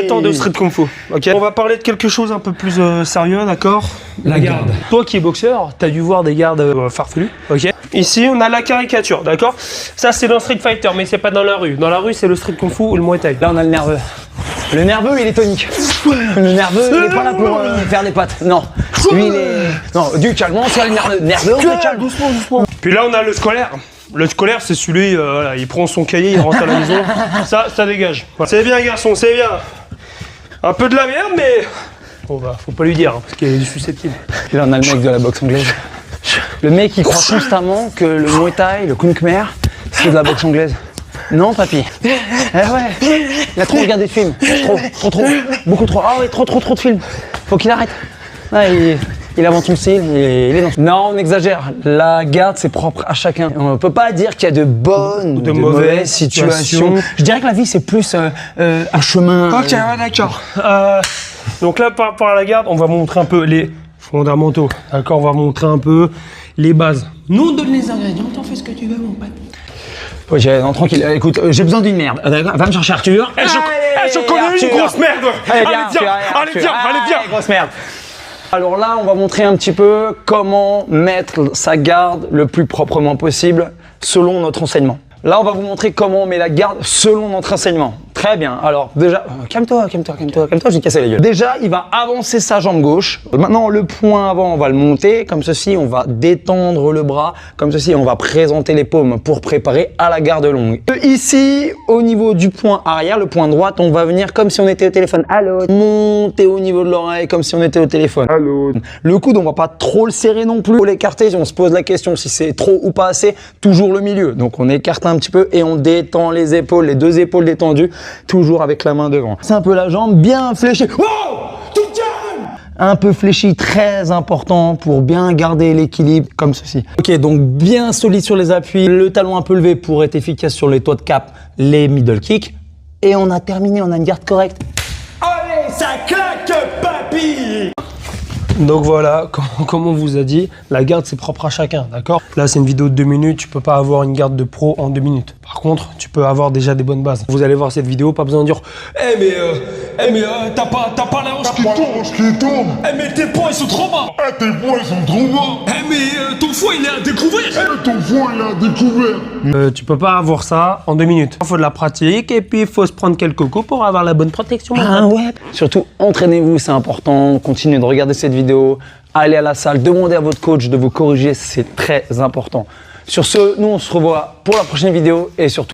7 ans de street kung fu. Ok. On va parler de quelque chose un peu plus sérieux, d'accord? La garde. Toi qui es boxeur, t'as dû voir des gardes farfelus. Ok. Ici, on a la caricature, d'accord? Ça, c'est dans Street Fighter, mais c'est pas dans la rue. Dans la rue, c'est le street kung fu ou le muay thai. Là, on a le nerveux. Le nerveux, il est tonique. Le nerveux, il est pas là pour faire des pattes. Non. Lui, il est. Non, du calme, c'est le nerveux. Nerveux, on se calme. Doucement, doucement. Puis là, on a le scolaire. Le scolaire, c'est celui, voilà, il prend son cahier, il rentre à la maison. Ça dégage. Voilà. C'est bien, garçon, c'est bien. Un peu de la merde, mais. Bon, bah, faut pas lui dire, hein, parce qu'il est susceptible. Puis là, on a le mec de la boxe anglaise. Le mec, il croit constamment que le muay thai, le kung khmer, c'est de la boxe anglaise. Non, papy. Eh ouais. Il a trop regardé de films. Trop. Beaucoup trop. Ah ouais, trop de films. Faut qu'il arrête. Ah, il invente son style, il est dans... Non, on exagère. La garde, c'est propre à chacun. On ne peut pas dire qu'il y a de bonnes ou de mauvaises situations. Je dirais que la vie, c'est plus un chemin. Ok, ouais, d'accord. Donc là, par rapport à la garde, on va montrer un peu les fondamentaux. D'accord, on va montrer un peu les bases. Nous, on donne les ingrédients, t'en fais ce que tu veux, mon pote. Ok, non, tranquille. Écoute, j'ai besoin d'une merde. Va me chercher Arthur. Je connais une grosse merde. Allez, viens. Grosse merde. Alors là, on va montrer un petit peu comment mettre sa garde le plus proprement possible selon notre enseignement. Là, on va vous montrer comment on met la garde selon notre enseignement. Très bien. Alors déjà, calme-toi, je vais te casser la gueule. Déjà, il va avancer sa jambe gauche. Maintenant, le point avant, on va le monter. Comme ceci, on va détendre le bras. Comme ceci, on va présenter les paumes pour préparer à la garde longue. Ici, au niveau du point arrière, le point droit, on va venir comme si on était au téléphone. Allô. Monter au niveau de l'oreille comme si on était au téléphone. Allô. Le coude, on va pas trop le serrer non plus. Pour l'écarter, si on se pose la question si c'est trop ou pas assez, toujours le milieu. Donc, on écarte un petit peu et on détend les épaules, les deux épaules détendues. Toujours avec la main devant. C'est un peu la jambe bien fléchie. Wow, tout calme. Un peu fléchie, très important pour bien garder l'équilibre comme ceci. Ok, donc bien solide sur les appuis, le talon un peu levé pour être efficace sur les toits de cap, les middle kicks. Et on a terminé, on a une garde correcte. Allez, ça claque, papy! Donc voilà, comme on vous a dit, la garde c'est propre à chacun, d'accord? Là c'est une vidéo de 2 minutes, tu peux pas avoir une garde de pro en 2 minutes. Par contre, tu peux avoir déjà des bonnes bases. Vous allez voir cette vidéo, pas besoin de dire t'as pas la hanche qui tombe. Mais tes poings ils sont trop bas. Tes poings ils sont trop bas. Mais ton foie il est à découvert. Tu peux pas avoir ça en 2 minutes. Il faut de la pratique et puis il faut se prendre quelques coups pour avoir la bonne protection. Ah ouais. Surtout, entraînez-vous, c'est important. Continuez de regarder cette vidéo. Allez à la salle, demandez à votre coach de vous corriger, c'est très important. Sur ce, nous on se revoit pour la prochaine vidéo et surtout